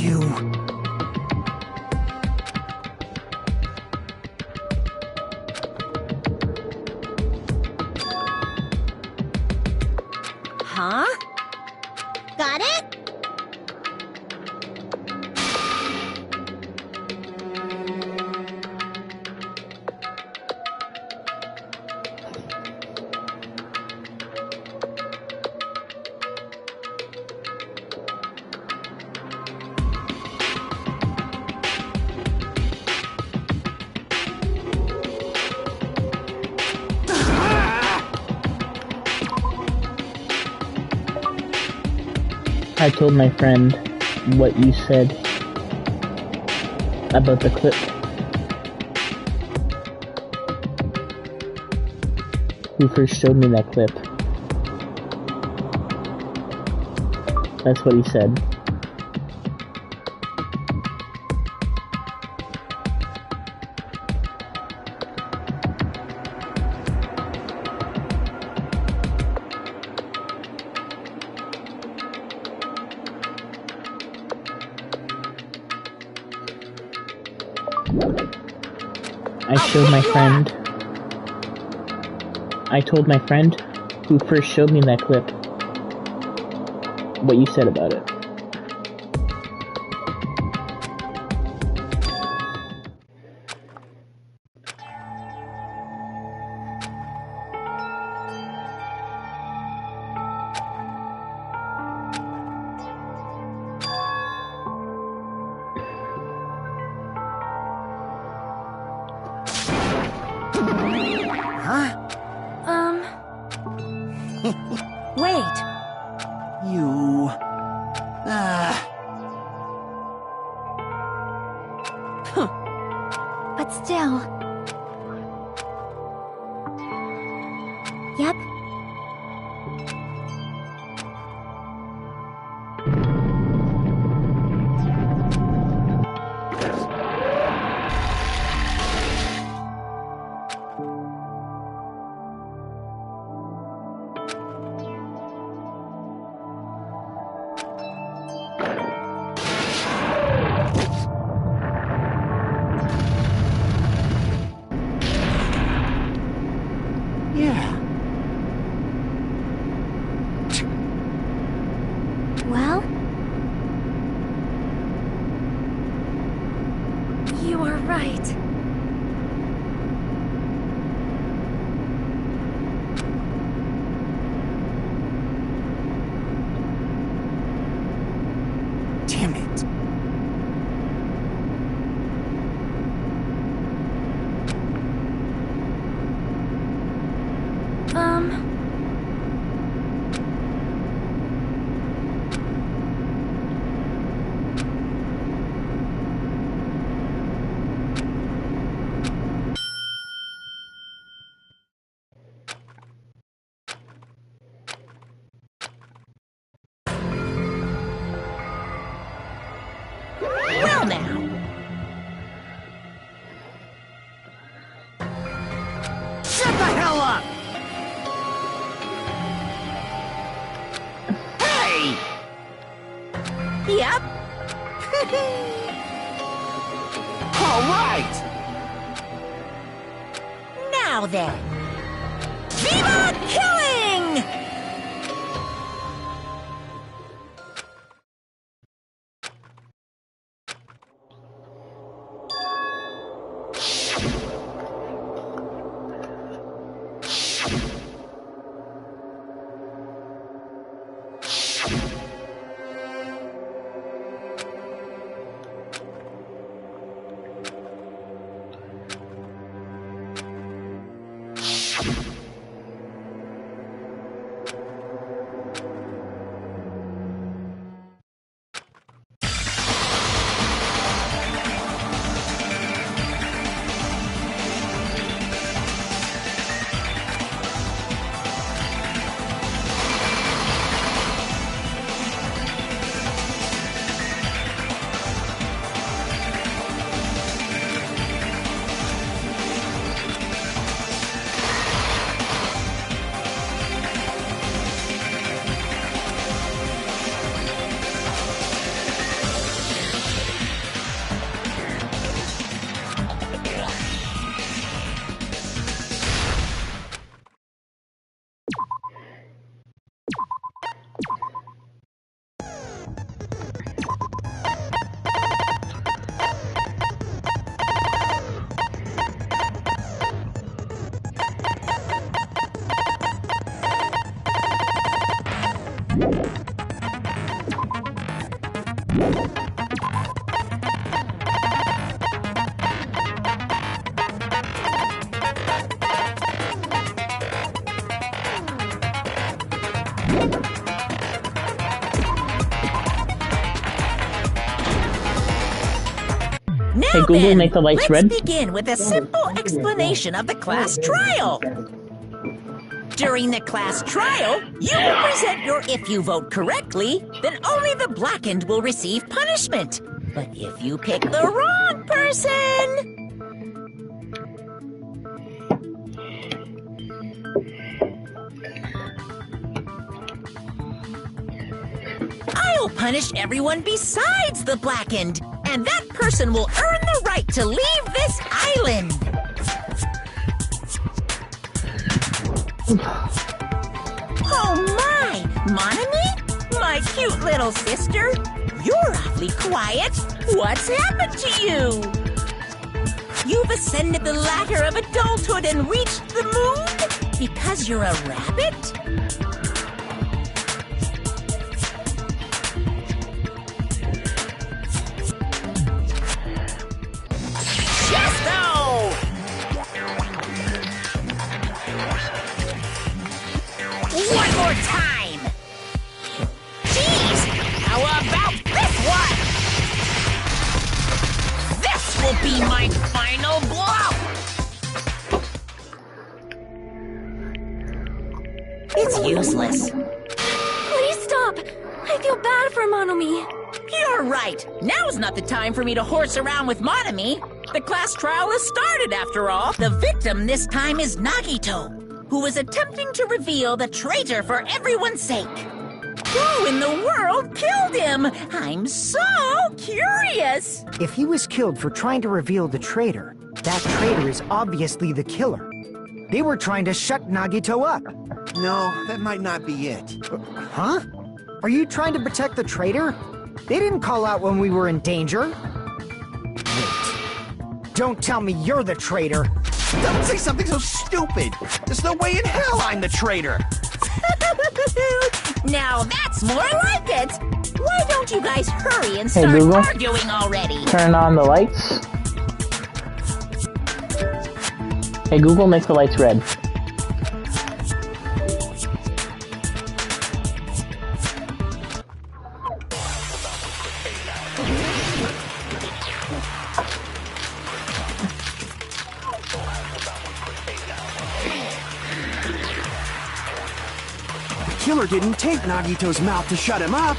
you. Huh? Got it? I told my friend what you said about the clip. Who first showed me that clip? That's what he said. I told my friend who first showed me that clip what you said about it. Wait. You... But still... Yep. yeah. Well? You are right. Damn it. Well now. Shut the hell up! Hey! Yep. All right! Now then. Viva Killing! Now Hey, Google, then, make the lights red. let's begin with a simple explanation of the class trial. During the class trial, you will present your if you vote correctly, then only the blackened will receive punishment. But if you pick the wrong person... I'll punish everyone besides the blackened, and that person will earn the right to leave this island. Oh my! Monami? My cute little sister? You're awfully quiet. What's happened to you? You've ascended the ladder of adulthood and reached the moon? Because you're a rabbit? One more time! Jeez! How about this one? This will be my final blow! It's useless. Please stop! I feel bad for Monomi. You're right. Now's not the time for me to horse around with Monami. The class trial has started, after all. The victim this time is Nagito, who is attempting to reveal the traitor for everyone's sake. Who in the world killed him? I'm so curious. If he was killed for trying to reveal the traitor, that traitor is obviously the killer. They were trying to shut Nagito up. No, that might not be it. Huh? Are you trying to protect the traitor? They didn't call out when we were in danger. Wait. Don't tell me you're the traitor. Don't say something so stupid! There's no way in hell I'm the traitor! Now that's more like it. Why don't you guys hurry and Hey, start Google. arguing already? Turn on the lights. Hey, Google, make the lights red. The killer didn't take Nagito's mouth to shut him up.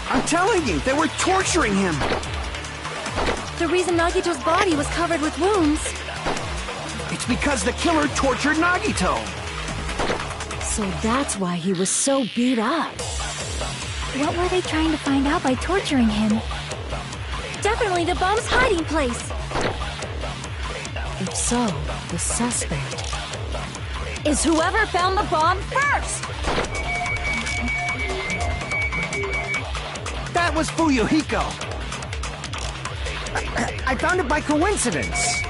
I'm telling you, they were torturing him. The reason Nagito's body was covered with wounds. It's because the killer tortured Nagito. So that's why he was so beat up. What were they trying to find out by torturing him? Definitely the bomb's hiding place. If so, the suspect is whoever found the bomb first. That was Fuyuhiko. I found it by coincidence.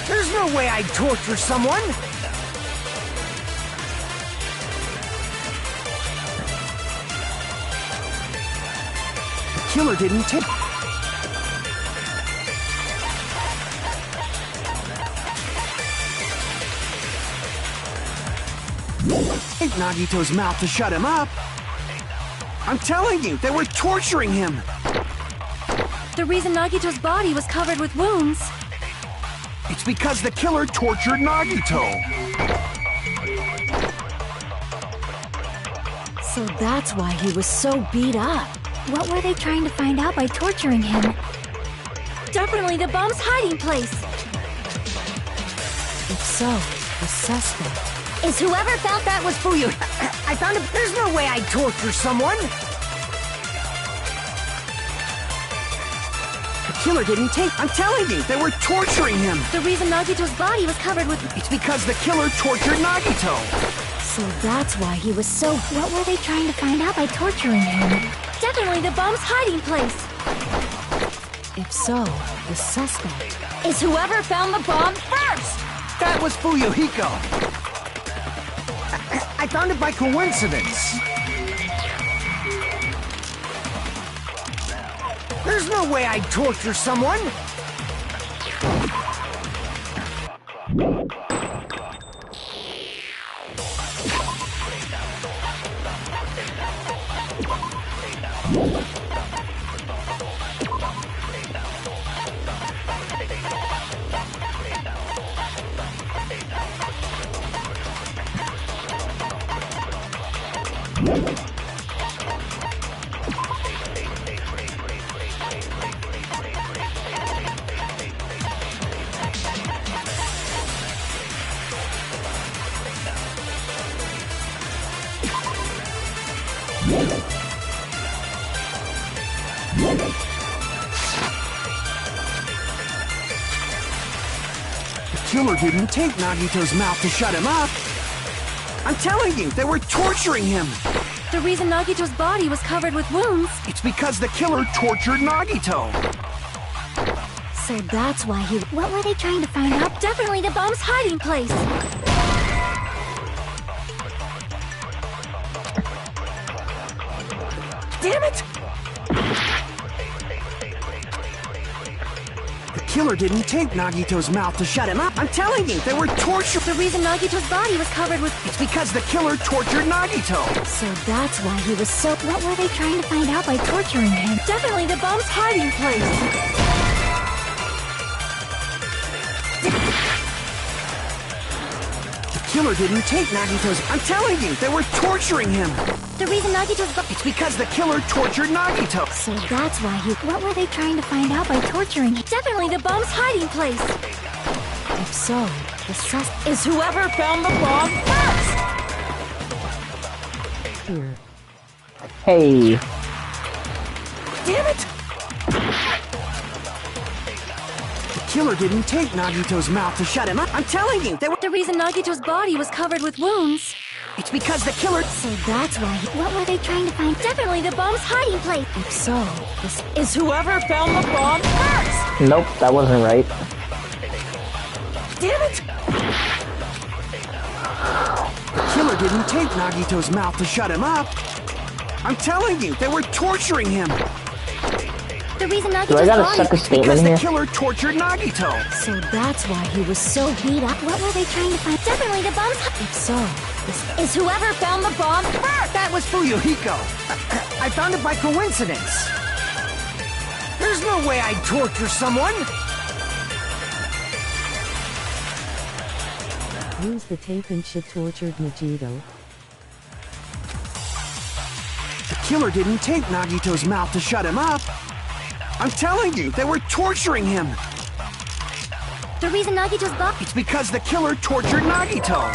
There's no way I'd torture someone. The killer didn't take... Take Nagito's mouth to shut him up. I'm telling you, they were torturing him. The reason Nagito's body was covered with wounds. It's because the killer tortured Nagito. So that's why he was so beat up. What were they trying to find out by torturing him? Definitely the bomb's hiding place. If so, the suspect is whoever found that was Fuyu. I found it. There's no way I'd torture someone. The killer didn't take... I'm telling you, they were torturing him. The reason Nagito's body was covered with... It's because the killer tortured Nagito. So that's why he was so... What were they trying to find out by torturing him? Definitely the bomb's hiding place. If so, the suspect is whoever found the bomb first. That was Fuyuhiko. I found it by coincidence. There's no way I'd torture someone. The killer didn't take Nagito's mouth to shut him up. I'm telling you, they were torturing him. The reason Nagito's body was covered with wounds. It's because the killer tortured Nagito. So that's why he... What were they trying to find out? Definitely the bomb's hiding place. Damn it! The killer didn't take Nagito's mouth to shut him up. I'm telling you, they were torturing... The reason Nagito's body was covered with... It's because the killer tortured Nagito. So that's why he was so... What were they trying to find out by torturing him? Definitely the bomb's hiding place. The killer didn't take Nagito's... I'm telling you, they were torturing him. The reason Nagito's... It's because the killer tortured Nagito. So that's why he... What were they trying to find out by torturing him? Definitely the bomb's hiding place. If so, the sus... Is whoever found the bomb first! Here. Hey. Damn it! The killer didn't take Nagito's mouth to shut him up. I'm telling you, they were... The reason Nagito's body was covered with wounds. It's because the killer... So that's why he... What were they trying to find? Definitely the bomb's hiding place. If so, this... Is whoever found the bomb first! Nope, that wasn't right. Damn it! The killer didn't take Nagito's mouth to shut him up. I'm telling you, they were torturing him. The reason Do I Nagito's gotta body... suck a statement Because the here? killer tortured Nagito. So that's why he was so beat up. What were they trying to find? Definitely the bomb's... If so, this... Is whoever found the bomb first! That was Fuyuhiko. I found it by coincidence. There's no way I'd torture someone. Use the tape and shit tortured Nagito. The killer didn't take Nagito's mouth to shut him up. I'm telling you, they were torturing him. The reason Nagito's body... It's because the killer tortured Nagito.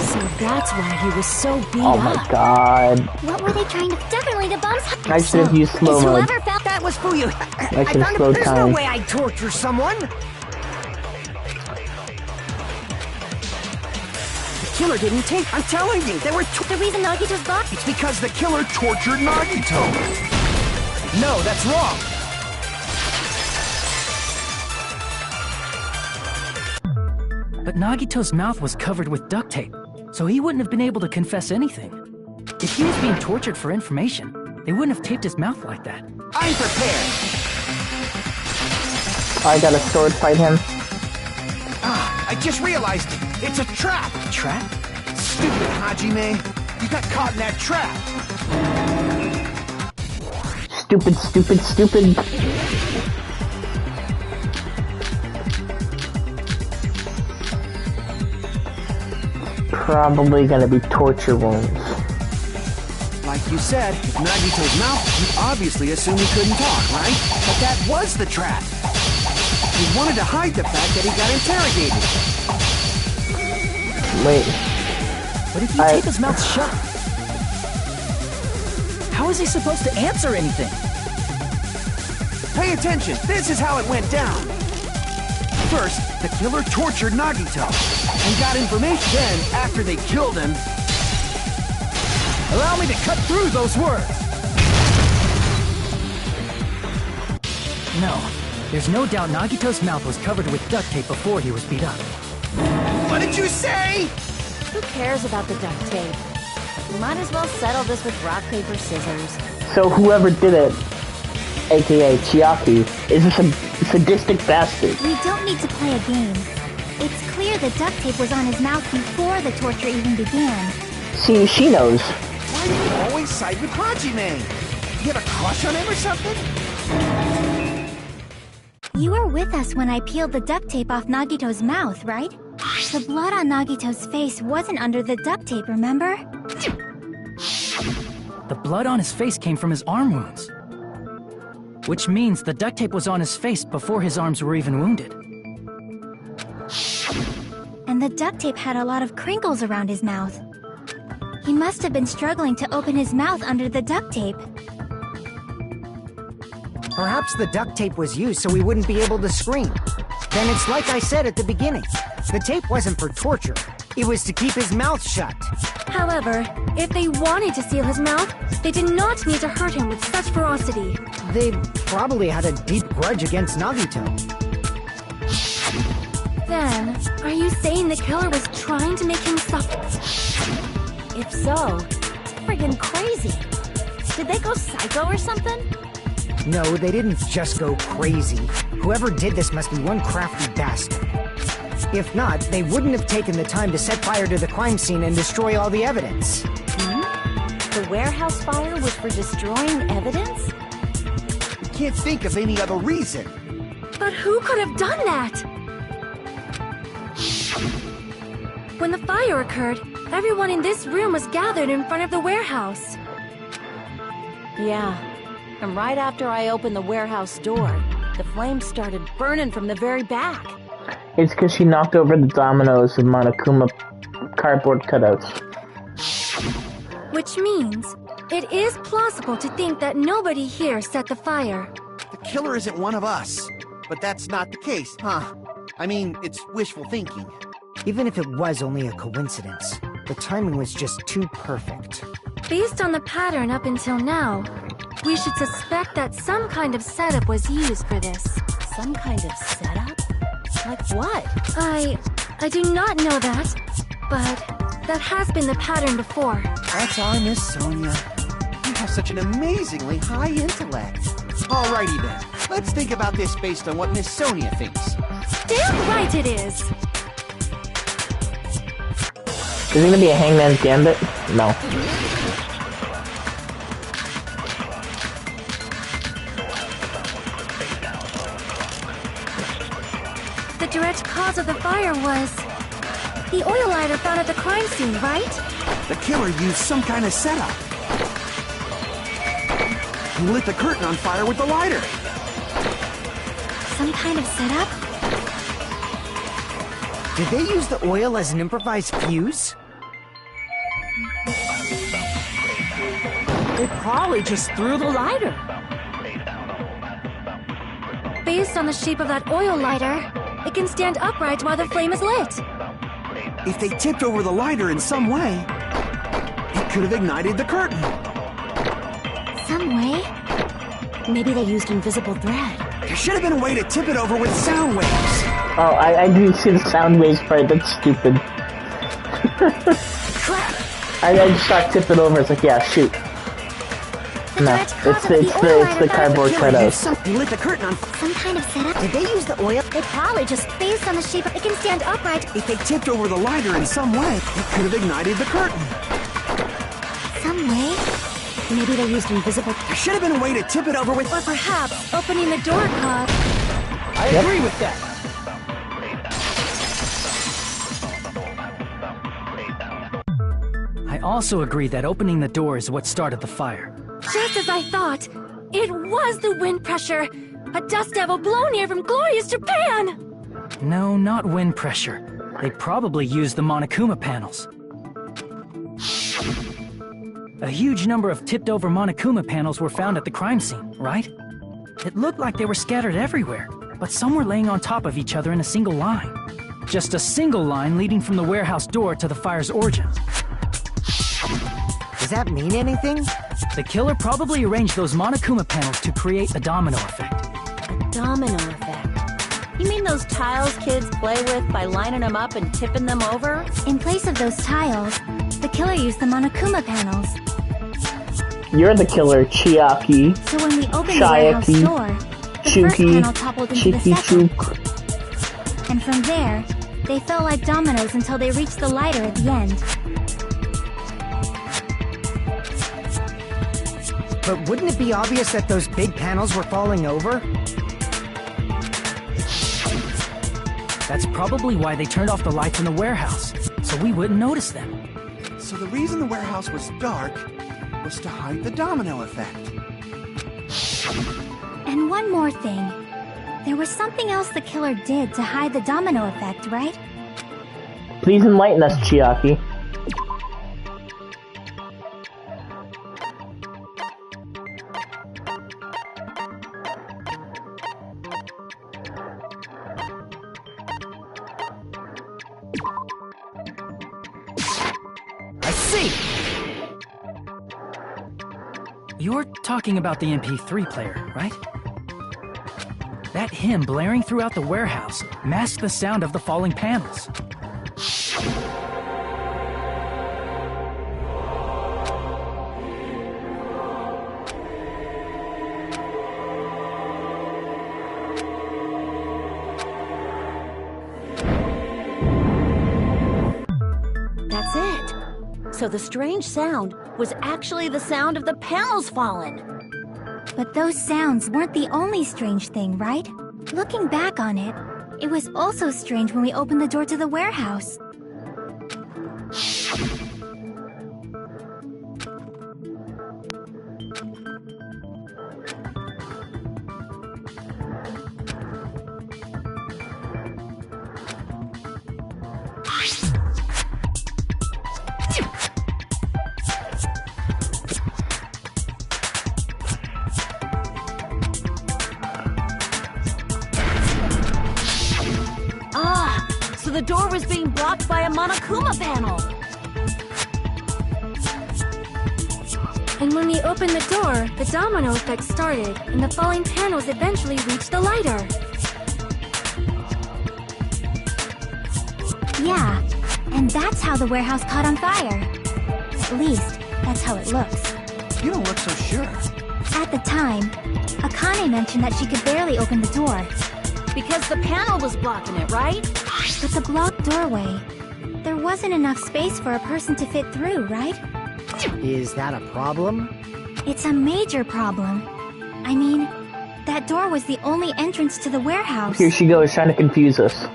So that's why he was so beat Oh up. my god. What were they trying to... Definitely the bomb's... I should have used slow Is mode. whoever found... That was Fuyu. I should have slowed There's no time. way I'd torture someone. The killer didn't take... I'm telling you, they were... The reason Nagito's body... It's because the killer tortured Nagito. No, that's wrong. But Nagito's mouth was covered with duct tape, so he wouldn't have been able to confess anything. If he was being tortured for information, they wouldn't have taped his mouth like that. I'm prepared. I gotta sword fight him. Ah, I just realized it. It's a trap. Trap? Stupid Hajime. You got caught in that trap. Stupid, stupid, stupid. Probably gonna be torture wounds. Like you said, with Nagito's mouth, you obviously assumed he couldn't talk, right? But that was the trap. He wanted to hide the fact that he got interrogated. Wait. What if you tape his mouth shut? How is he supposed to answer anything? Pay attention. This is how it went down. First, the killer tortured Nagito and got information. Then, after they killed him, Allow me to cut through those words! No, there's no doubt Nagito's mouth was covered with duct tape before he was beat up. what did you say? Who cares about the duct tape? We might as well settle this with rock, paper, scissors. So whoever did it, aka Chiaki, is a sadistic bastard. We don't need to play a game. It's clear the duct tape was on his mouth before the torture even began. See, she knows. Why do you always side with Hajime? You have a crush on him or something? You were with us when I peeled the duct tape off Nagito's mouth, right? The blood on Nagito's face wasn't under the duct tape, remember? The blood on his face came from his arm wounds. Which means the duct tape was on his face before his arms were even wounded. And the duct tape had a lot of crinkles around his mouth. He must have been struggling to open his mouth under the duct tape. Perhaps the duct tape was used so he wouldn't be able to scream. Then it's like I said at the beginning. The tape wasn't for torture. It was to keep his mouth shut. However, if they wanted to seal his mouth, they did not need to hurt him with such ferocity. They probably had a deep grudge against Nagito. Then, are you saying the killer was trying to make him suffer? If so, it's friggin' crazy. Did they go psycho or something? No, they didn't just go crazy. Whoever did this must be one crafty bastard. If not, they wouldn't have taken the time to set fire to the crime scene and destroy all the evidence. The warehouse fire was for destroying evidence? We can't think of any other reason. But who could have done that? When the fire occurred, everyone in this room was gathered in front of the warehouse. Yeah, and right after I opened the warehouse door, the flames started burning from the very back. It's because she knocked over the dominoes of Monokuma cardboard cutouts. Which means, it is plausible to think that nobody here set the fire. The killer isn't one of us. But that's not the case, huh? I mean, it's wishful thinking. Even if it was only a coincidence, the timing was just too perfect. Based on the pattern up until now, we should suspect that some kind of setup was used for this. Some kind of setup? Like what? I do not know that, but that has been the pattern before. That's our Miss Sonia. You have such an amazingly high intellect. Alrighty then, let's think about this based on what Miss Sonia thinks. Damn right it is! Is it gonna be a Hangman's Gambit? No. The direct cause of the fire was the oil lighter found at the crime scene, right? The killer used some kind of setup. He lit the curtain on fire with the lighter. Some kind of setup? Did they use the oil as an improvised fuse? They probably just threw the lighter. Based on the shape of that oil lighter, it can stand upright while the flame is lit. If they tipped over the lighter in some way, it could have ignited the curtain. Some way? Maybe they used invisible thread. There should have been a way to tip it over with sound waves. Oh, I didn't see the sound waves part. That's stupid. Crap! I just saw tip it over. It's like, yeah, shoot. No, it's the cardboard cutouts. He lit the curtain on Some kind of setup? Did they use the oil? They probably just based on the shape of it can stand upright. If they tipped over the lighter in some way, it could have ignited the curtain. Some way? Maybe they used invisible. There should have been a way to tip it over with... Or perhaps opening the door caused. I agree with that. I also agree that opening the door is what started the fire. Just as I thought, it was the wind pressure. A dust devil blown here from glorious Japan! No, not wind pressure. They probably used the Monokuma panels. A huge number of tipped-over Monokuma panels were found at the crime scene, right? It looked like they were scattered everywhere, but some were laying on top of each other in a single line. Just a single line leading from the warehouse door to the fire's origin. Does that mean anything? The killer probably arranged those Monokuma panels to create a domino effect. A domino effect. You mean those tiles kids play with by lining them up and tipping them over? In place of those tiles, the killer used the Monokuma panels. You're the killer, Chiaki. So when we opened the warehouse door, the first panel toppled into the second. And from there, they fell like dominoes until they reached the lighter at the end. But wouldn't it be obvious that those big panels were falling over? That's probably why they turned off the lights in the warehouse, so we wouldn't notice them. So the reason the warehouse was dark was to hide the domino effect. And one more thing. There was something else the killer did to hide the domino effect, right? Please enlighten us, Chiaki. I see! You're talking about the MP3 player, right? That hymn blaring throughout the warehouse masked the sound of the falling panels. That's it. So the strange sound was actually the sound of the panels falling. But those sounds weren't the only strange thing, right? Looking back on it, it was also strange when we opened the door to the warehouse. The door was being blocked by a Monokuma panel. And when we opened the door, the domino effect started, and the falling panels eventually reached the lighter. Yeah, and that's how the warehouse caught on fire. At least, that's how it looks. You don't look so sure. At the time, Akane mentioned that she could barely open the door. Because the panel was blocking it, right? With the blocked doorway, there wasn't enough space for a person to fit through, right? Is that a problem? It's a major problem. I mean, that door was the only entrance to the warehouse. Here she goes, trying to confuse us.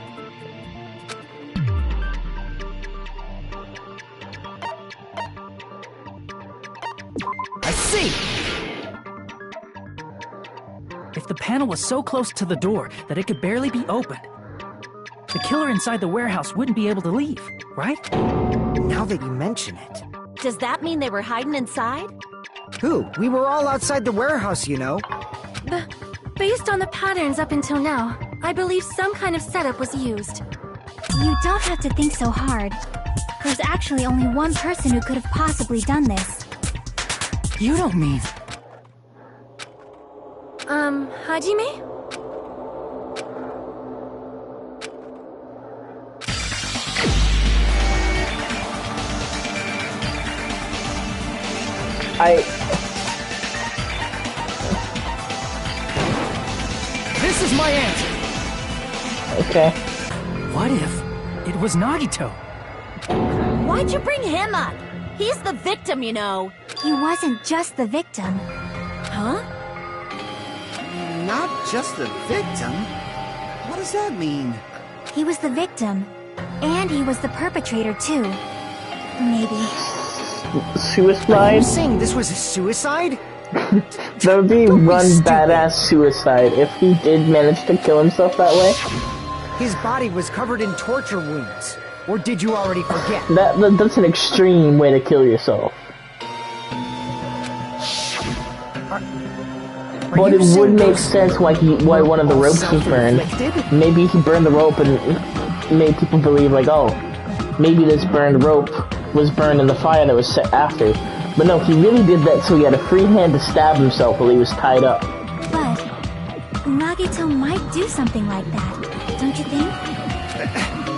I see! If the panel was so close to the door that it could barely be opened, the killer inside the warehouse wouldn't be able to leave, right? Now that you mention it. Does that mean they were hiding inside? Who? We were all outside the warehouse, you know. Based on the patterns up until now, I believe some kind of setup was used. You don't have to think so hard. There's actually only one person who could have possibly done this. You don't mean... Hajime? This is my answer! Okay. What if it was Nagito? Why'd you bring him up? He's the victim, you know. He wasn't just the victim. Huh? Not just the victim? What does that mean? He was the victim. And he was the perpetrator, too. Maybe. Suicide? Are you saying this was a suicide? That would be one badass suicide if he did manage to kill himself that way. His body was covered in torture wounds. Or did you already forget? That's an extreme way to kill yourself. But it would make sense why one of the ropes was burned. Maybe he burned the rope and made people believe, like, oh, maybe this burned rope was burned in the fire that was set after. But no, he really did that so he had a free hand to stab himself while he was tied up. Nagito might do something like that, don't you think?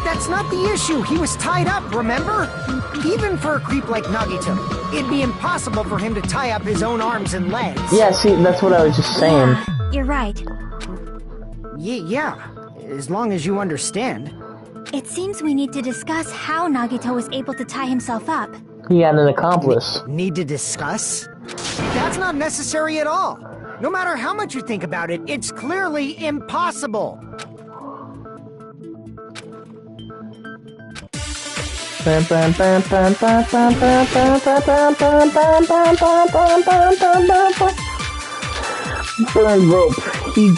That's not the issue. He was tied up, remember? Even for a creep like Nagito, it'd be impossible for him to tie up his own arms and legs. Yeah, see, that's what I was just saying. Yeah, you're right. Yeah, as long as you understand. It seems we need to discuss how Nagito was able to tie himself up. He had an accomplice. Need to discuss? That's not necessary at all. No matter how much you think about it, it's clearly impossible. Burned rope. He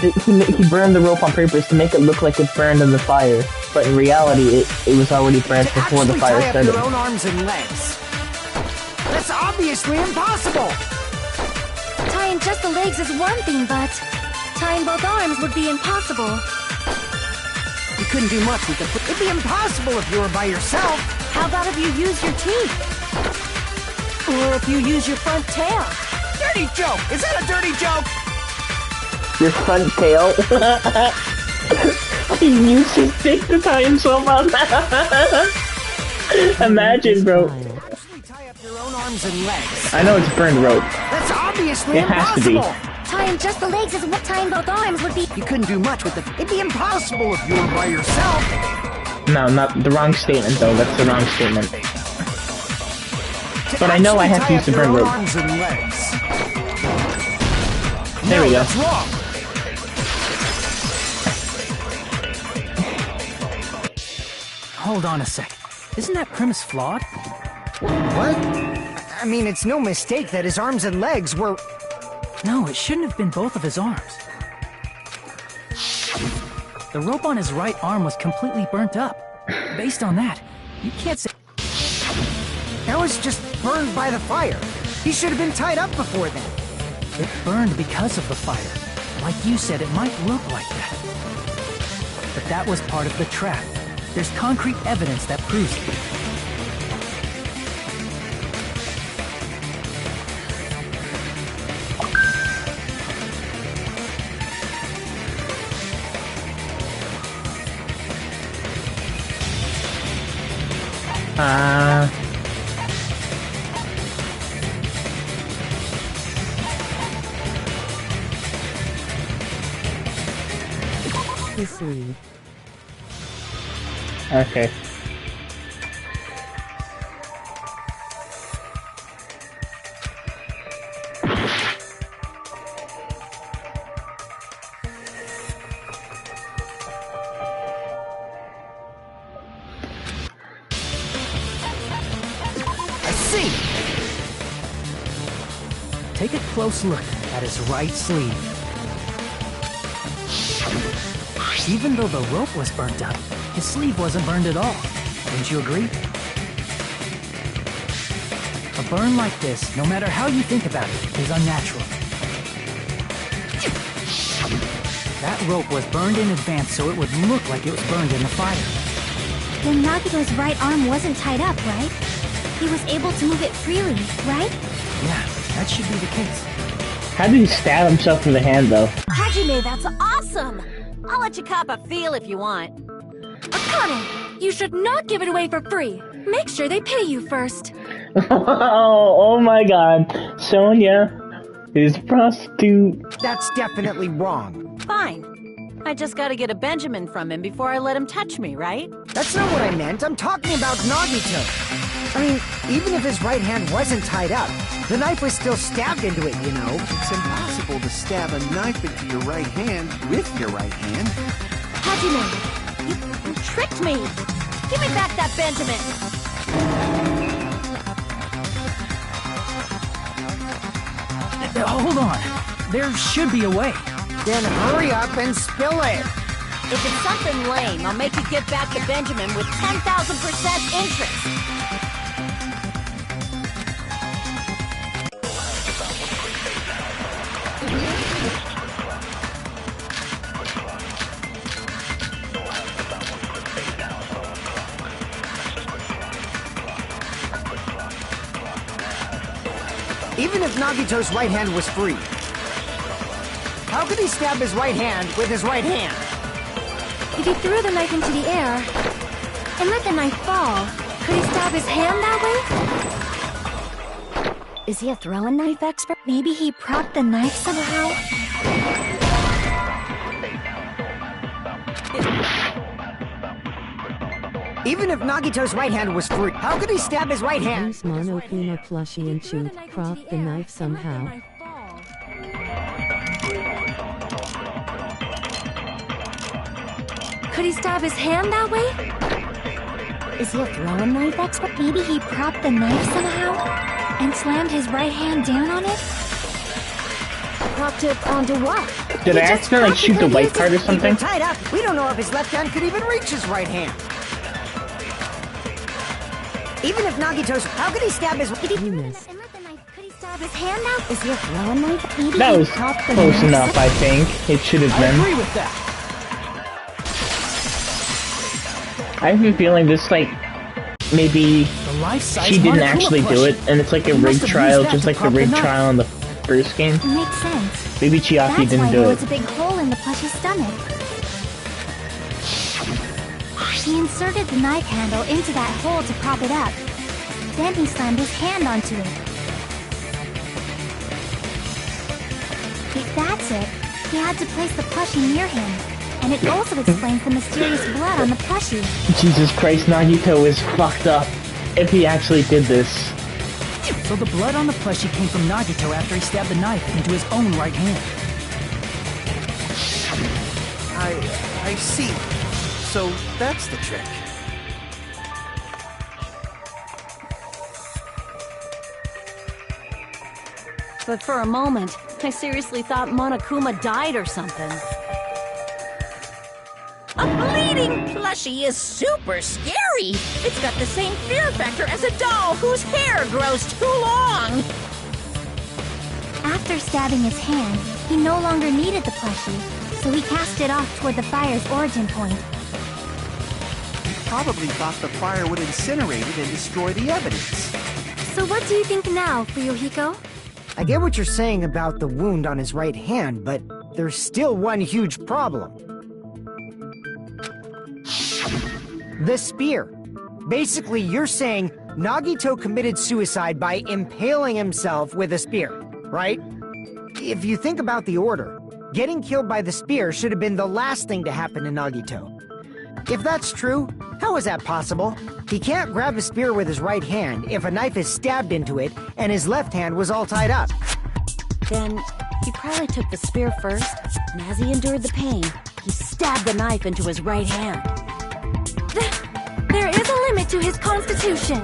burned the rope on purpose to make it look like it burned in the fire, but in reality, it was already burnt before the fire started. To tie up your own arms and legs. That's obviously impossible. Tying just the legs is one thing, but tying both arms would be impossible. You couldn't do much with the... It'd be impossible if you were by yourself. How about if you use your teeth? Or if you use your front tail? Dirty joke! Is that a dirty joke? Your front tail? He used his dick to tie himself up. Imagine, bro. Actually tie up your own arms and legs. I know it's burned rope. That's obviously It has to be. impossible. Tying just the legs is what tying both arms would be. You couldn't do much with the... It'd be impossible if you were by yourself. No, not the wrong statement, though. That's the wrong statement. But I know I have to use the burn rope. Arms and legs. There we go. That's wrong. Hold on a sec. Isn't that premise flawed? What? I mean, it's no mistake that his arms and legs were... No, it shouldn't have been both of his arms. The rope on his right arm was completely burnt up. Based on that, you can't say... That was just burned by the fire. He should have been tied up before then. It burned because of the fire. Like you said, it might look like that. But that was part of the trap. There's concrete evidence that proves it. History. Okay. I see. Take a close look at his right sleeve. Even though the rope was burnt up, his sleeve wasn't burned at all. Wouldn't you agree? A burn like this, no matter how you think about it, is unnatural. That rope was burned in advance so it would look like it was burned in the fire. Then Nagito's right arm wasn't tied up, right? He was able to move it freely, right? Yeah, that should be the case. How did he stab himself in the hand, though? Hajime, that's awesome! I'll let you cop a feel if you want. Akane, you should not give it away for free. Make sure they pay you first. Oh my god. Sonia is a prostitute. That's definitely wrong. Fine. I just gotta get a Benjamin from him before I let him touch me, right? That's not what I meant. I'm talking about Nagito. I mean, even if his right hand wasn't tied up, the knife was still stabbed into it, you know? It's impossible to stab a knife into your right hand with your right hand. Hajime, you tricked me! Give me back that Benjamin! Hold on. There should be a way. Then hurry up and spill it. If it's something lame, I'll make you give back the Benjamin with 10,000% interest! Even if Nagito's right hand was free, how could he stab his right hand with his right hand? If he threw the knife into the air and let the knife fall, could he stab his hand that way? Is he a throwing knife expert? Maybe he propped the knife somehow? Even if Nagito's right hand was free, how could he stab his right hand? Use Monokuma plushie and shoot, prop the knife somehow. Could he stab his hand that way? Is he a throwing knife expert? Maybe he propped the knife somehow and slammed his right hand down on it? Propped it onto what? Did I accidentally shoot the white part or something? Tied up. We don't know if his left hand could even reach his right hand. Even if Nagito's, how could he stab his? You missed. And let the knife, could he stab his hand out? Is he a throwing knife? Maybe That he was propped the close knife enough, I think. It should have I been. agree with that. I have a feeling this, like, maybe The life-size she didn't Monokuma actually do plushie. it, and it's like a He must rigged have trial, used that just to like the prop the rigged knife. trial in the first game. Makes sense. Maybe Chiaki That's why didn't there do was a it. big hole in the plushie's stomach. He inserted the knife handle into that hole to prop it up. Then he slammed his hand onto it. If that's it, he had to place the plushie near him. And it also explains the mysterious blood on the plushie. Jesus Christ, Nagito is fucked up if he actually did this. So the blood on the plushie came from Nagito after he stabbed the knife into his own right hand. I see. So that's the trick. But for a moment, I seriously thought Monokuma died or something. A bleeding plushie is super scary. It's got the same fear factor as a doll whose hair grows too long. After stabbing his hand, he no longer needed the plushie, so he cast it off toward the fire's origin point. Probably thought the fire would incinerate it and destroy the evidence. So what do you think now, Fuyuhiko? I get what you're saying about the wound on his right hand, but there's still one huge problem. The spear. Basically, you're saying Nagito committed suicide by impaling himself with a spear, right? If you think about the order, getting killed by the spear should have been the last thing to happen to Nagito. If that's true, how is that possible? He can't grab a spear with his right hand if a knife is stabbed into it and his left hand was all tied up. Then, he probably took the spear first, and as he endured the pain, he stabbed the knife into his right hand. There is a limit to his constitution.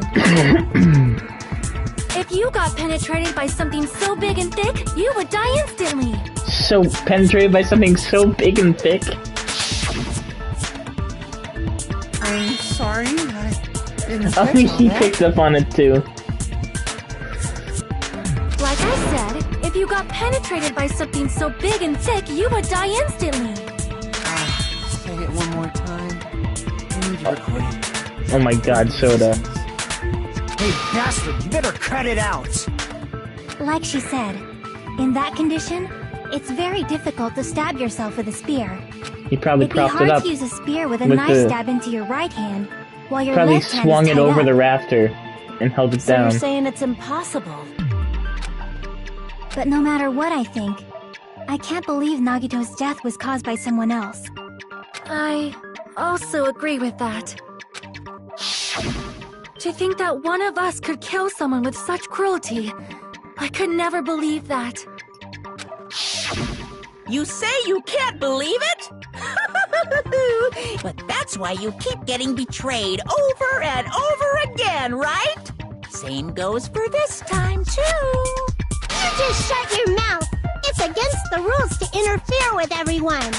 If you got penetrated by something so big and thick, you would die instantly. So penetrated by something so big and thick. I'm sorry, I didn't I catch think all he that. picked up on it too. Like I said, if you got penetrated by something so big and thick, you would die instantly. Say it one more time. I need your recording. Oh my god, Soda. Hey, bastard, you better cut it out! Like she said, in that condition, it's very difficult to stab yourself with a spear. He probably It'd be propped it hard up. to use a spear with a with knife the- stab into your right hand, while your Probably left hand swung is it tied over up. the rafter and held it So down. you're saying it's impossible? But no matter what I think, I can't believe Nagito's death was caused by someone else. I also agree with that. To think that one of us could kill someone with such cruelty, I could never believe that. You say you can't believe it? But that's why you keep getting betrayed over and over again, right? Same goes for this time, too. You just shut your mouth. It's against the rules to interfere with everyone.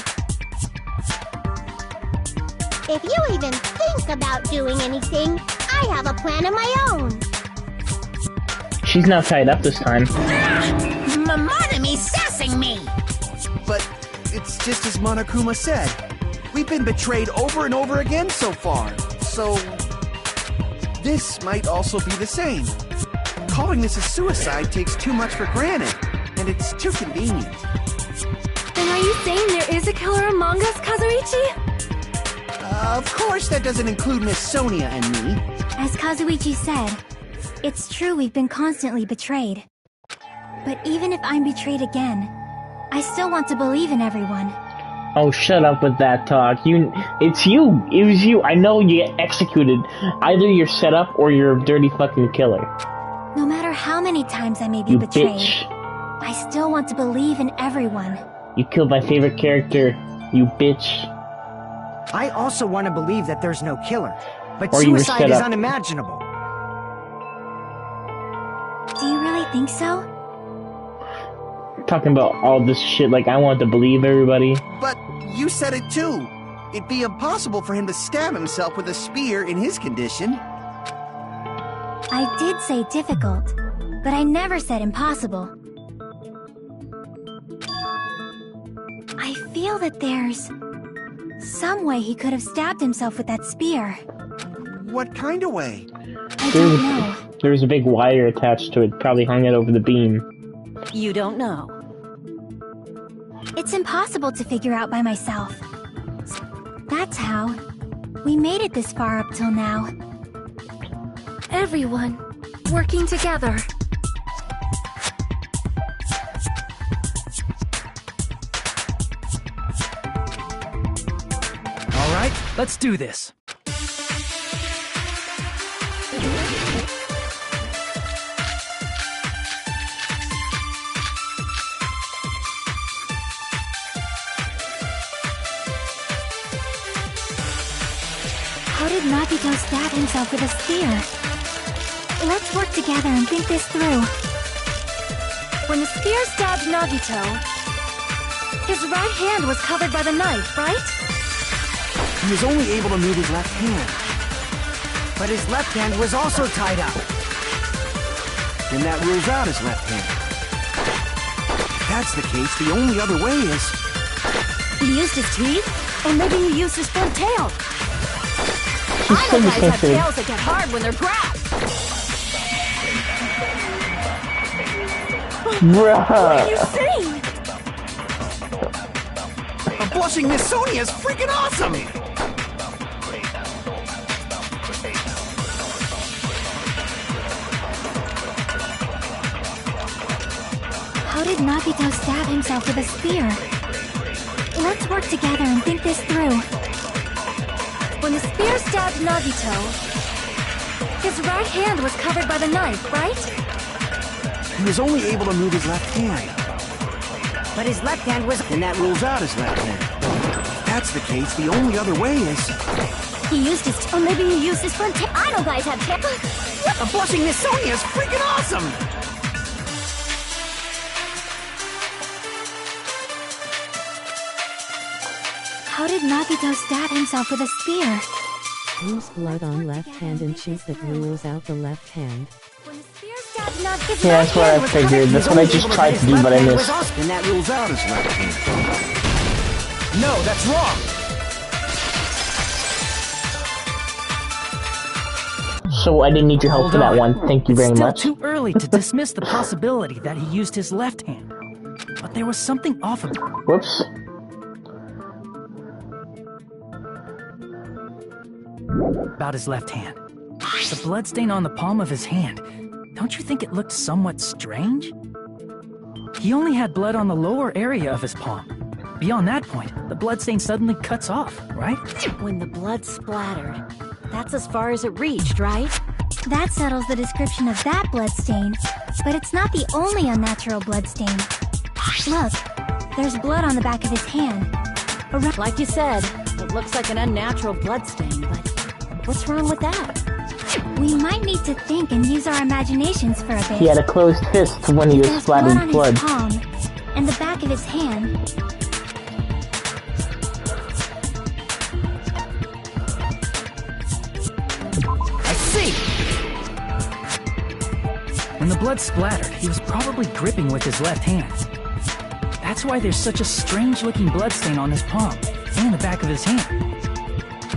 If you even think about doing anything, I have a plan of my own. She's not tied up this time. Monome's sassing me. But it's just as Monokuma said. We've been betrayed over and over again so far. So this might also be the same. Calling this a suicide takes too much for granted, and it's too convenient. Then Are you saying there is a killer among us, Kazuichi? Of course that doesn't include Miss Sonia and me. As Kazuichi said, it's true we've been constantly betrayed. But even if I'm betrayed again, I still want to believe in everyone. Oh, shut up with that talk. It's you. It was you. I know you get executed. Either you're set up or you're a dirty fucking killer. No matter how many times I may be betrayed, I still want to believe in everyone. You killed my favorite character, you bitch. I also want to believe that there's no killer, but Or you were suicide set is up. unimaginable. Do you really think so? Talking about all this shit like I want to believe everybody. But you said it too. It'd be impossible for him to stab himself with a spear in his condition. I did say difficult, but I never said impossible. I feel that there's some way he could have stabbed himself with that spear. What kind of way? I don't know. There was a big wire attached to it, probably hung it over the beam. You don't know. It's impossible to figure out by myself. That's how we made it this far up till now. Everyone working together. All right, let's do this. How did Nagito stab himself with a spear? Let's work together and think this through. When the spear stabbed Nagito, his right hand was covered by the knife, right? He was only able to move his left hand. But his left hand was also tied up. And that rules out his left hand. If that's the case, the only other way is... He used his teeth, and maybe he used his front tail. She's I so know guys have disgusting. tails that get hard when they're grabbed. Bruh. What are you saying? A blushing Miss Sonia is freaking awesome! How did Nagito stab himself with a spear? Let's work together and think this through. When the spear stabbed Nagito, his right hand was covered by the knife, right? He was only able to move his left hand. But his left hand was... And that rules out his left hand. If that's the case, the only other way is... He used his... Or maybe he used his front tail. I know guys have tails. A blushing Miss Sonia is freaking awesome! How did Nagito stab himself with a spear? Use blood on left hand and shoot that rules out the left hand. When the spear stabbed Nagito, Yeah, that's what I figured. That's what I just tried to do, but I missed. And that rules out his left hand. No, that's wrong! So I didn't need your help Hold for that on. one. Thank you very It's still much. too early to dismiss the possibility that he used his left hand. But there was something off about it. Whoops. About his left hand. The bloodstain on the palm of his hand. Don't you think it looked somewhat strange? He only had blood on the lower area of his palm. Beyond that point, the bloodstain suddenly cuts off, right? When the blood splattered, that's as far as it reached, right? That settles the description of that bloodstain, but it's not the only unnatural bloodstain. Look, there's blood on the back of his hand. Like you said, it looks like an unnatural bloodstain, but what's wrong with that? We might need to think and use our imaginations for a bit. He had a closed fist when he was There's blood splattered on blood. his palm and the back of his hand. I see! When the blood splattered, he was probably gripping with his left hand. That's why there's such a strange-looking bloodstain on his palm and the back of his hand.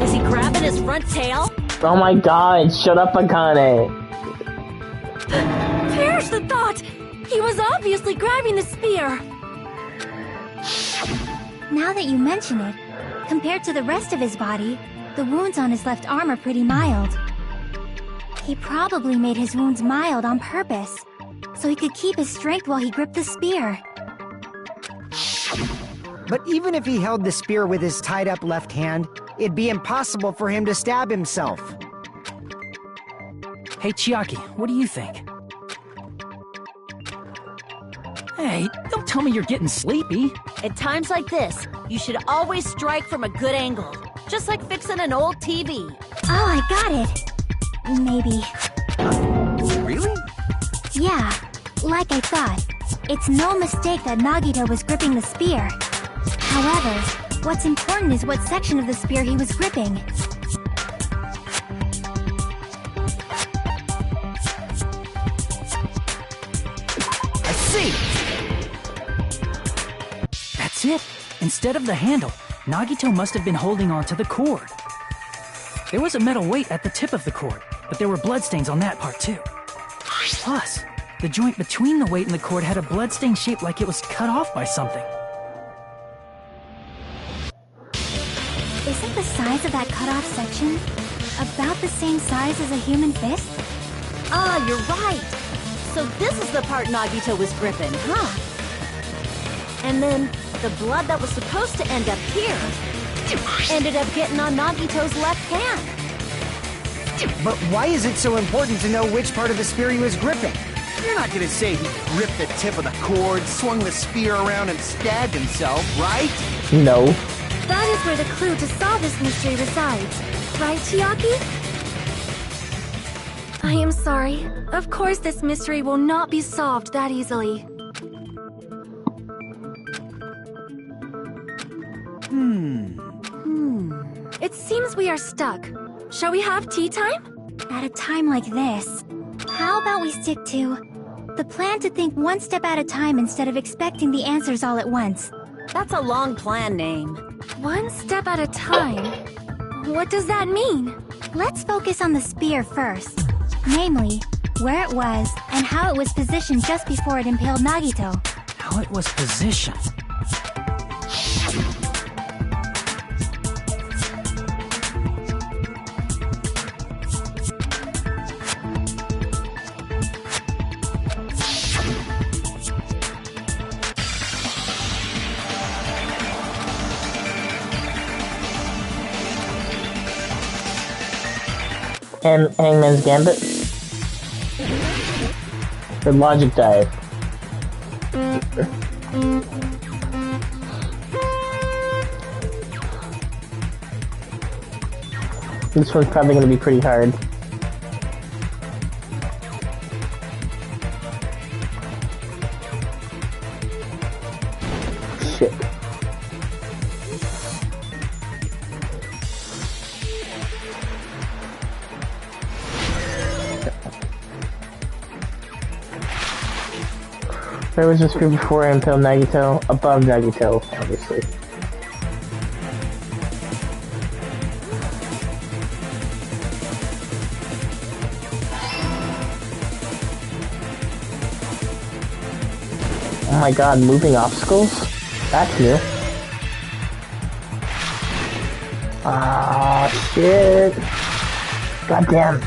Is he grabbing his front tail? Oh my god, shut up, Akane. Perish the thought! He was obviously grabbing the spear! Now that you mention it, compared to the rest of his body, the wounds on his left arm are pretty mild. He probably made his wounds mild on purpose, so he could keep his strength while he gripped the spear. But even if he held the spear with his tied-up left hand, it'd be impossible for him to stab himself. Hey, Chiaki, what do you think? Hey, don't tell me you're getting sleepy. At times like this, you should always strike from a good angle. Just like fixing an old TV. Oh, I got it. Maybe. Really? Yeah, like I thought. It's no mistake that Nagito was gripping the spear. However, what's important is what section of the spear he was gripping. I see! That's it. Instead of the handle, Nagito must have been holding onto the cord. There was a metal weight at the tip of the cord, but there were bloodstains on that part too. Plus, the joint between the weight and the cord had a bloodstain shaped like it was cut off by something. Isn't the size of that cut-off section about the same size as a human fist? Ah, you're right. So this is the part Nagito was gripping, huh? And then the blood that was supposed to end up here ended up getting on Nagito's left hand. But why is it so important to know which part of the spear he was gripping? You're not gonna say he gripped the tip of the cord, swung the spear around, and stabbed himself, right? No. That is where the clue to solve this mystery resides. Right, Chiaki? I am sorry. Of course this mystery will not be solved that easily. It seems we are stuck. Shall we have tea time? At a time like this, how about we stick to the plan to think one step at a time instead of expecting the answers all at once? That's a long plan name. One step at a time? What does that mean? Let's focus on the spear first. Namely, where it was and how it was positioned just before it impaled Nagito. How it was positioned. And Hangman's Gambit. The Logic Dive. This one's probably going to be pretty hard. Shit. Where was the spear before I impaled Nagito? Above Nagito, obviously. Oh my god, moving obstacles? That's new. Ah, shit. Goddamn.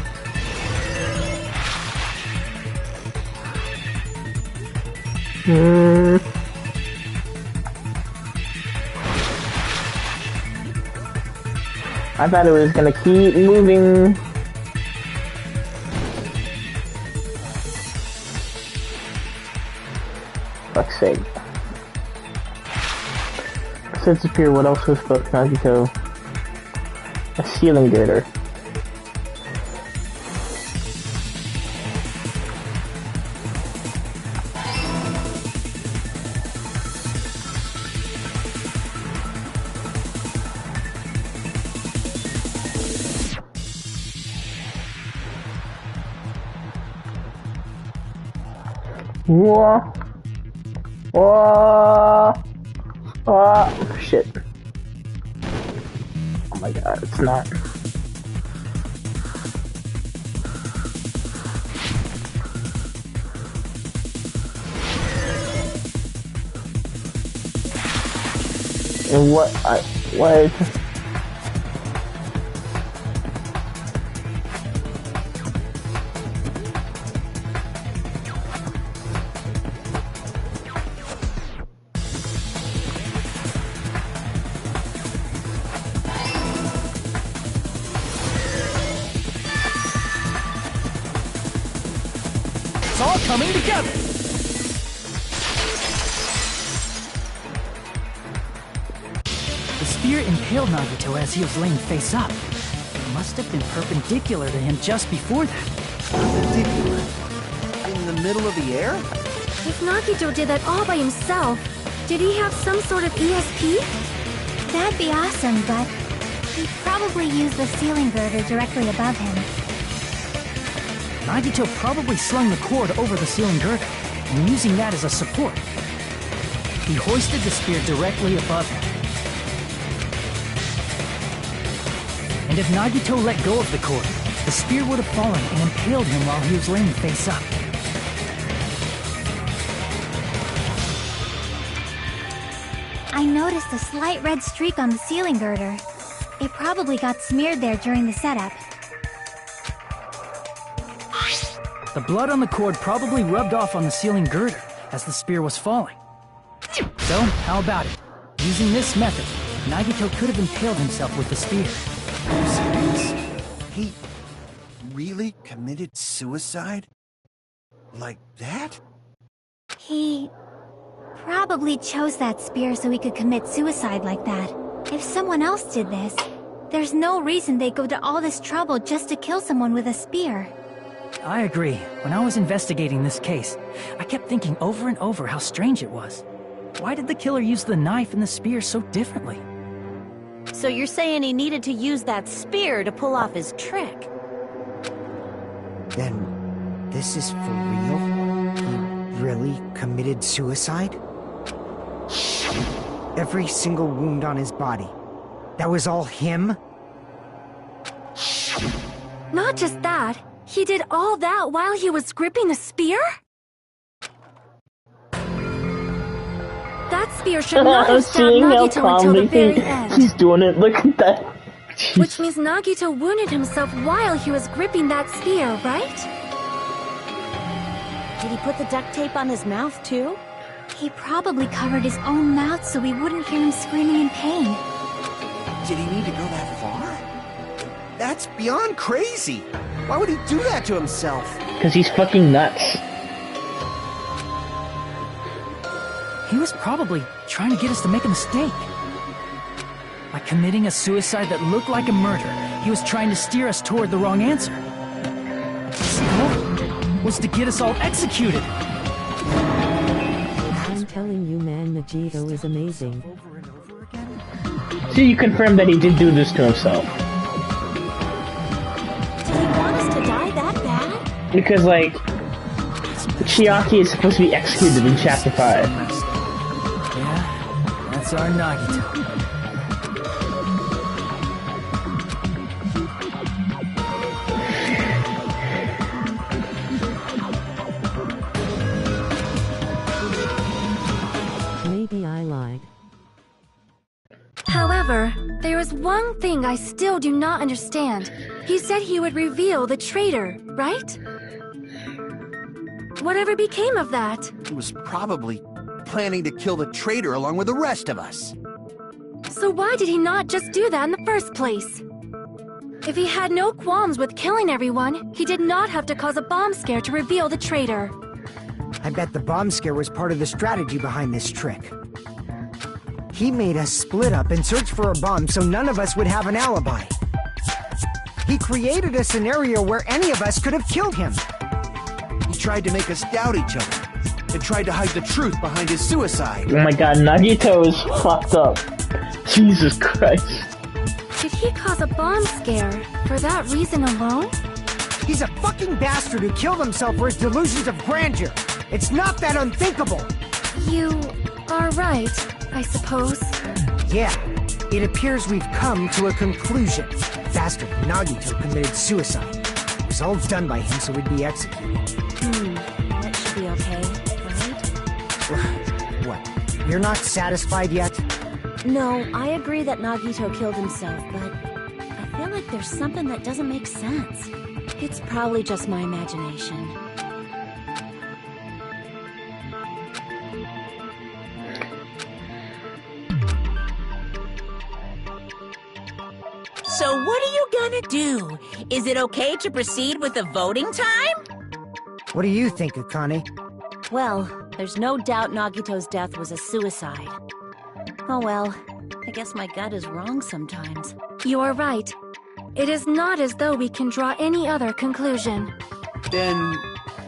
I thought it was gonna keep moving. Fuck's sake. Besides the spear, what else was supposed to Nagito? A ceiling girder. Whoa. Whoa. Oh, shit. Oh my god, it's not. What? It's all coming together! The spear impaled Nagito as he was laying face up. It must have been perpendicular to him just before that. Perpendicular? In the middle of the air? If Nagito did that all by himself, did he have some sort of ESP? That'd be awesome, but he probably used the ceiling girder directly above him. Nagito probably slung the cord over the ceiling girder, and using that as a support. He hoisted the spear directly above him. And if Nagito let go of the cord, the spear would have fallen and impaled him while he was laying face up. I noticed a slight red streak on the ceiling girder. It probably got smeared there during the setup. The blood on the cord probably rubbed off on the ceiling girder as the spear was falling. So, how about it? Using this method, Nagito could have impaled himself with the spear. Are you serious? He really committed suicide? Like that? He probably chose that spear so he could commit suicide like that. If someone else did this, there's no reason they'd go to all this trouble just to kill someone with a spear. I agree. When I was investigating this case, I kept thinking over and over how strange it was. Why did the killer use the knife and the spear so differently? So you're saying he needed to use that spear to pull off his trick? Then, this is for real? He really committed suicide? Every single wound on his body. That was all him? Not just that, he did all that while he was gripping the spear? That spear should not have stabbed Seeing how Nagito until the calmly very end. he's doing it, look at that. Which means Nagito wounded himself while he was gripping that spear, right? Did he put the duct tape on his mouth too? He probably covered his own mouth so we wouldn't hear him screaming in pain. Did he need to go that far? That's beyond crazy. Why would he do that to himself? Because he's fucking nuts. He was probably trying to get us to make a mistake. By committing a suicide that looked like a murder, he was trying to steer us toward the wrong answer. His goal was to get us all executed. I'm telling you, man, Nagito is amazing. So you confirm that he did do this to himself. Did he want us to die that bad? Because, like, Chiaki is supposed to be executed in Chapter 5. Yeah, that's our Nagito. Maybe I lied. However, there is one thing I still do not understand. He said he would reveal the traitor, right? Whatever became of that? He was probably planning to kill the traitor along with the rest of us. So why did he not just do that in the first place? If he had no qualms with killing everyone, he did not have to cause a bomb scare to reveal the traitor. I bet the bomb scare was part of the strategy behind this trick. He made us split up and search for a bomb so none of us would have an alibi. He created a scenario where any of us could have killed him. He tried to make us doubt each other and tried to hide the truth behind his suicide. Oh my god, Nagito is fucked up. Jesus Christ. Did he cause a bomb scare for that reason alone? He's a fucking bastard who killed himself for his delusions of grandeur. It's not that unthinkable. You are right, I suppose. Yeah, it appears we've come to a conclusion. Bastard Nagito committed suicide. It was all done by him so he'd be executed. That should be okay, right? What? You're not satisfied yet? No, I agree that Nagito killed himself, but I feel like there's something that doesn't make sense. It's probably just my imagination. So what are you gonna do? Is it okay to proceed with the voting time? What do you think, Akane? Well, there's no doubt Nagito's death was a suicide. Oh well, I guess my gut is wrong sometimes. You are right. It is not as though we can draw any other conclusion. Then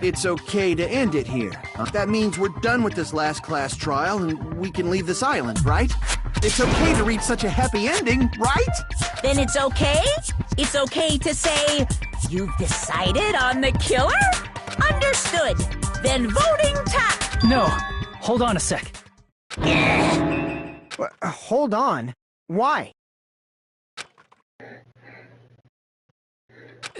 it's okay to end it here. That means we're done with this last class trial and we can leave this island, right? It's okay to reach such a happy ending, right? Then it's okay? It's okay to say, you've decided on the killer? Understood. Then voting time. No, hold on a sec. Hold on. Why?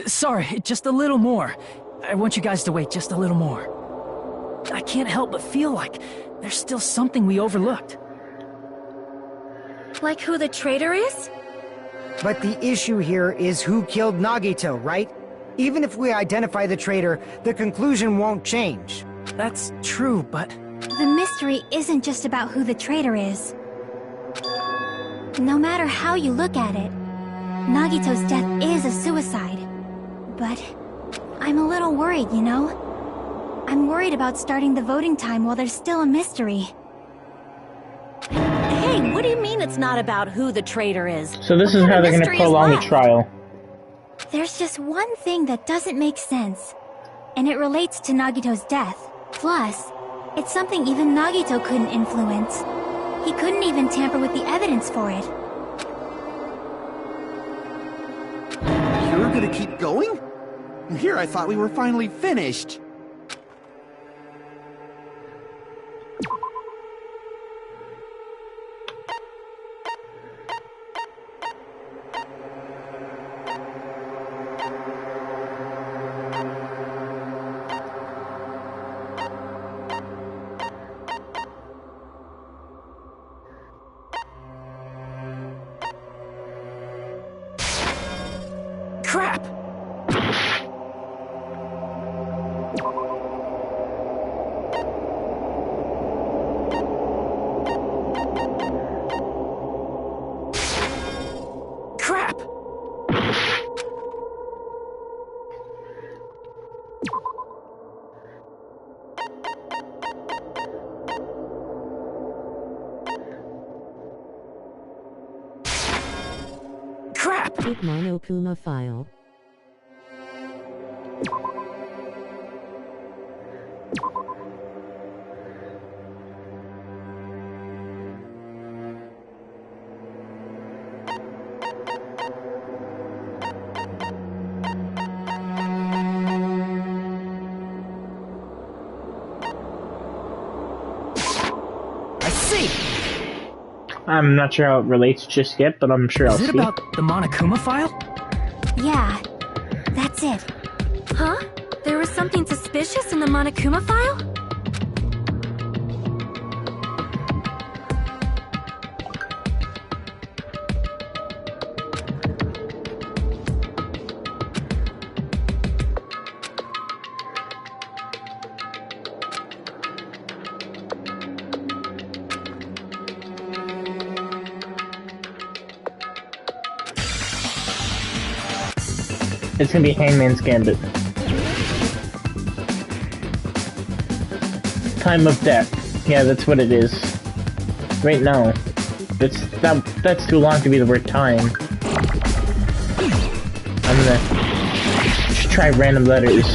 Sorry, just a little more. I want you guys to wait just a little more. I can't help but feel like there's still something we overlooked. Like who the traitor is? But the issue here is who killed Nagito, right? Even if we identify the traitor, the conclusion won't change. That's true, but... The mystery isn't just about who the traitor is. No matter how you look at it, Nagito's death is a suicide. But I'm a little worried, you know? I'm worried about starting the voting time while there's still a mystery. Hey, what do you mean it's not about who the traitor is? So this is how they're gonna prolong the trial. There's just one thing that doesn't make sense, and it relates to Nagito's death. Plus, it's something even Nagito couldn't influence. He couldn't even tamper with the evidence for it. You're gonna keep going? Here I thought we were finally finished. Crap! Crap! Crap! Keep Monokuma file. I see! I'm not sure how it relates just yet, but I'm sure I'll Is see. it about the Monokuma file? Yeah, that's it. Huh? There was something suspicious in the Monokuma file? It's gonna be Hangman's Gambit. Time of death. Yeah, that's what it is. Wait, no. That's too long to be the word time. I'm gonna just try random letters.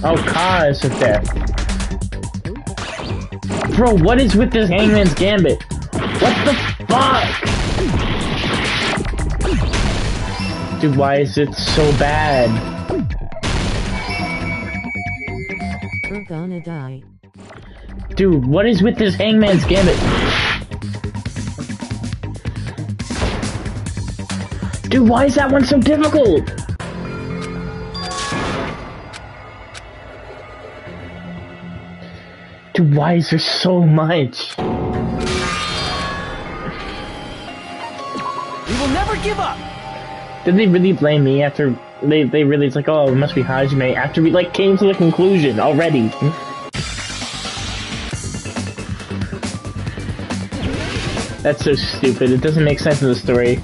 Oh, cause of death. Bro, what is with this Hangman's Gambit? What the fuck? Dude, why is it so bad? We're gonna die. Dude, what is with this Hangman's Gambit? Dude, why is that one so difficult? Dude, why is there so much? We will never give up! Did they really blame me after they really, it's like, oh, it must be Hajime, after we, like, came to the conclusion already? That's so stupid. It doesn't make sense in the story.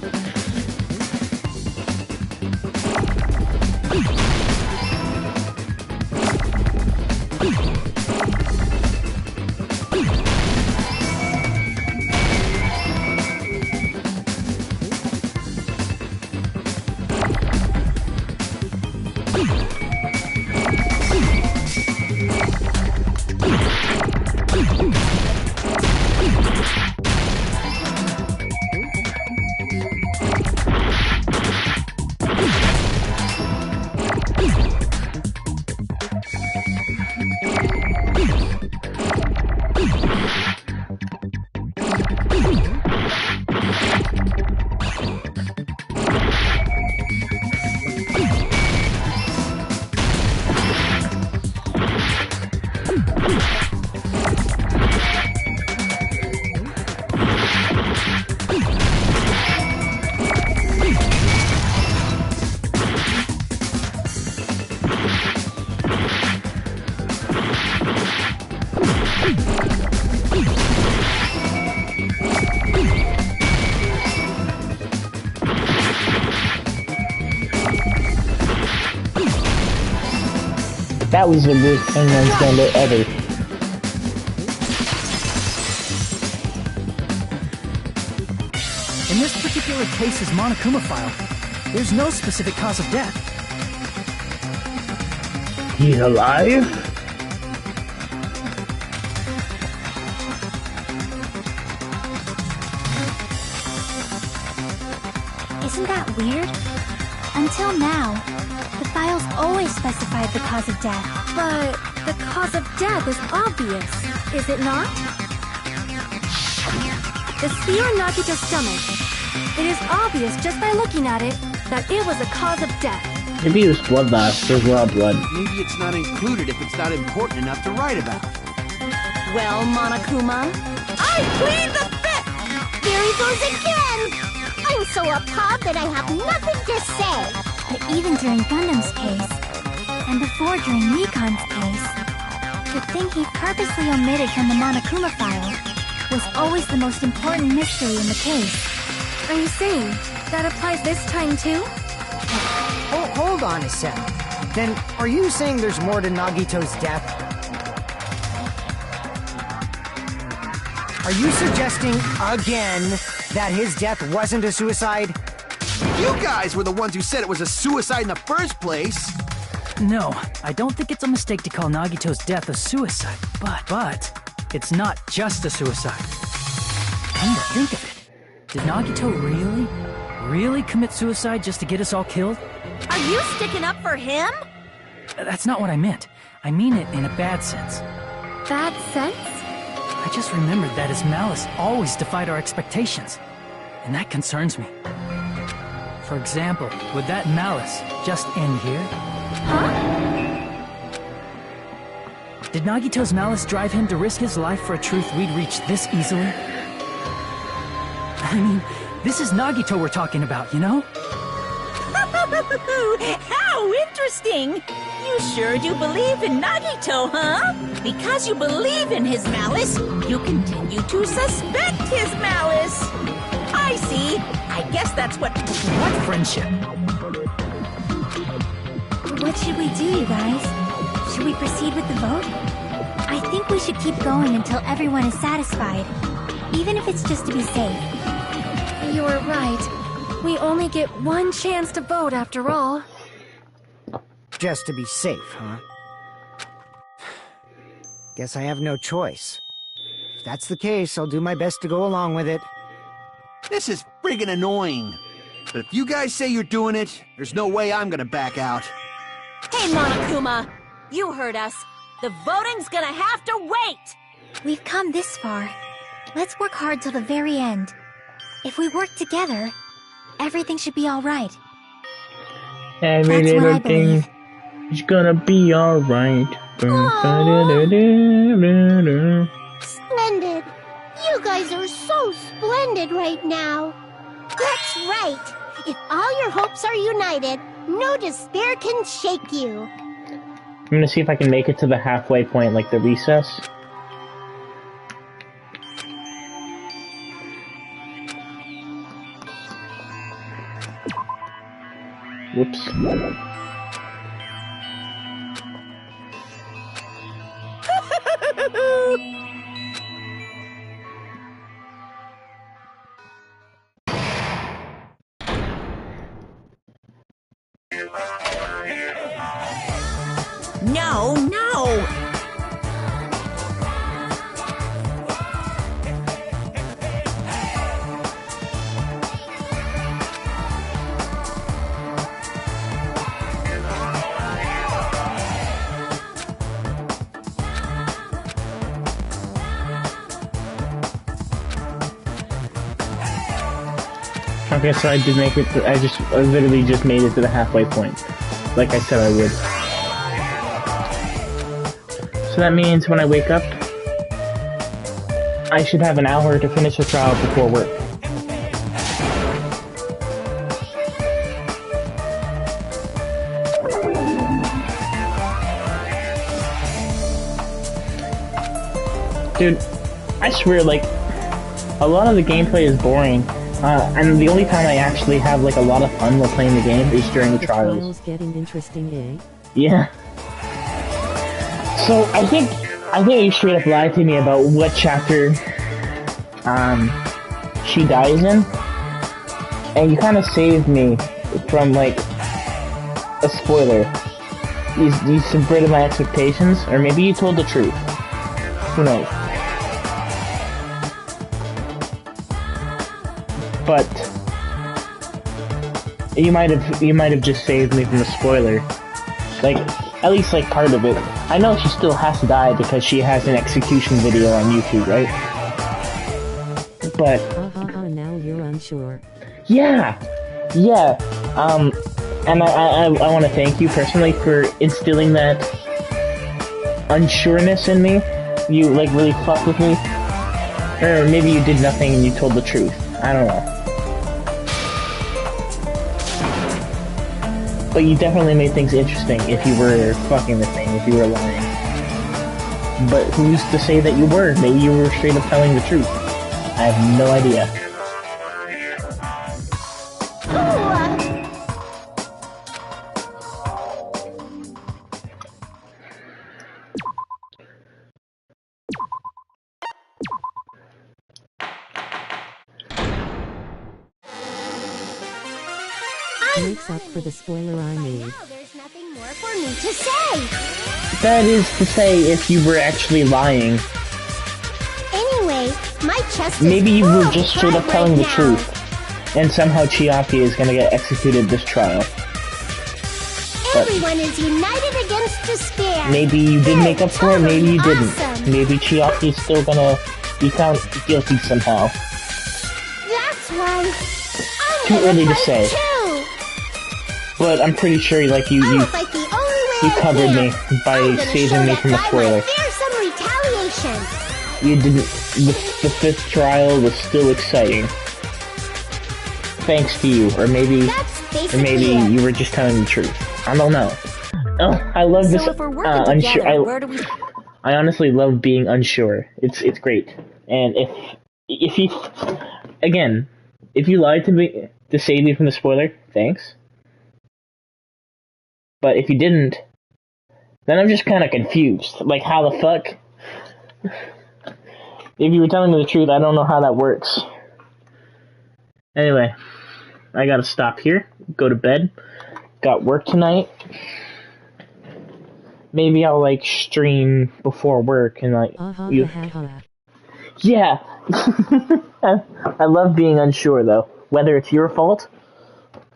That was the worst Hangman Scandal ever. In this particular case's Monokuma file, there's no specific cause of death. He's alive? Isn't that weird? Until now, the files always specified the cause of death. But the cause of death is obvious, is it not? The spear in Nagito's stomach. It is obvious just by looking at it that it was a cause of death. Maybe it was bloodbath. There's a lot of blood. Maybe it's not included if it's not important enough to write about. Well, Monokuma, I plead the fifth! There he goes again! I'm so appalled that I have nothing to say. But even during Gundam's case, and before during Nikon's case, the thing he purposely omitted from the Monokuma file was always the most important mystery in the case. are you saying that applies this time too? Oh, hold on a sec. Then, are you saying there's more to Nagito's death? Are you suggesting, again, that his death wasn't a suicide? You guys were the ones who said it was a suicide in the first place! No, I don't think it's a mistake to call Nagito's death a suicide, but it's not just a suicide. Come to think of it, did Nagito really commit suicide just to get us all killed? Are you sticking up for him? That's not what I meant. I mean it in a bad sense. Bad sense? I just remembered that his malice always defied our expectations, and that concerns me. For example, would that malice just end here? Huh? Did Nagito's malice drive him to risk his life for a truth we'd reach this easily? I mean, this is Nagito we're talking about, you know? How interesting! You sure do believe in Nagito, huh? Because you believe in his malice, you continue to suspect his malice. I see. I guess that's what friendship? What should we do, you guys? Should we proceed with the vote? I think we should keep going until everyone is satisfied, even if it's just to be safe. You are right. We only get one chance to vote after all. Just to be safe, huh? Guess I have no choice. If that's the case, I'll do my best to go along with it. This is friggin' annoying. But if you guys say you're doing it, there's no way I'm gonna back out. Hey, Monokuma! You heard us. The voting's gonna have to wait! We've come this far. Let's work hard till the very end. If we work together, everything should be alright. Every That's what little I thing believe. is gonna be alright. Splendid. You guys are so splendid right now. That's right. If all your hopes are united, no despair can shake you. I'm gonna see if I can make it to the halfway point, like the recess. Whoops. No, no! Okay, so I did make it. I literally just made it to the halfway point, like I said I would. So that means when I wake up, I should have an hour to finish the trial before work. Dude, I swear, like, a lot of the gameplay is boring. And the only time I actually have like a lot of fun while playing the game is during the trials. Trials getting interesting, eh? Yeah. So I think you straight up lied to me about what chapter she dies in, and you kind of saved me from like a spoiler. You subverted my expectations, or maybe you told the truth. Who knows? But you might have just saved me from a spoiler. Like, at least like part of it. I know she still has to die because she has an execution video on YouTube, right? But now you're unsure. Yeah. And I want to thank you personally for instilling that unsureness in me. You like really fucked with me, or maybe you did nothing and you told the truth. I don't know. But you definitely made things interesting if you were fucking with me, if you were lying. But who's to say that you were? Maybe you were straight up telling the truth. I have no idea. Makes up for the spoiler I made. Now there's nothing more for me to say. That is to say, if you were actually lying. Anyway, my chest is Maybe you full were of just straight up pride telling right the now. truth. And somehow Chiaki is gonna get executed this trial. But Everyone is united against despair. maybe you did make up for it, maybe you didn't. Awesome. Maybe Chiaki is still gonna be found guilty somehow. That's why I'm Too gonna early to fight say. too. But I'm pretty sure, like, I you will fight the only way you I covered can. me by I'm gonna saving show me that from the guy spoiler. my fearsome retaliation. You didn't. The fifth trial was still exciting. Thanks to you, or maybe That's basically it. you were just telling the truth. I don't know. Oh, I love this. So if we're working unsure. together, where do we... I honestly love being unsure. It's great. And if you again, if you lied to me to save me from the spoiler, thanks. But if you didn't, then I'm just kind of confused. Like, how the fuck? If you were telling me the truth, I don't know how that works. Anyway, I gotta stop here, go to bed. Got work tonight. Maybe I'll, like, stream before work and, like... Yeah! I love being unsure, though. Whether it's your fault,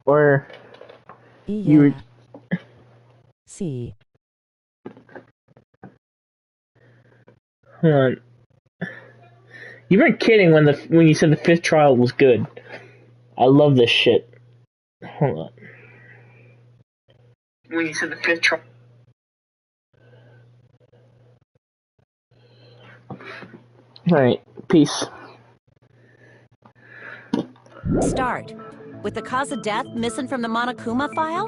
or... you... See. Hold on. You weren't kidding when you said the fifth trial was good. I love this shit. Hold on. When you said the fifth trial. Alright, peace. Start. With the cause of death missing from the Monokuma file?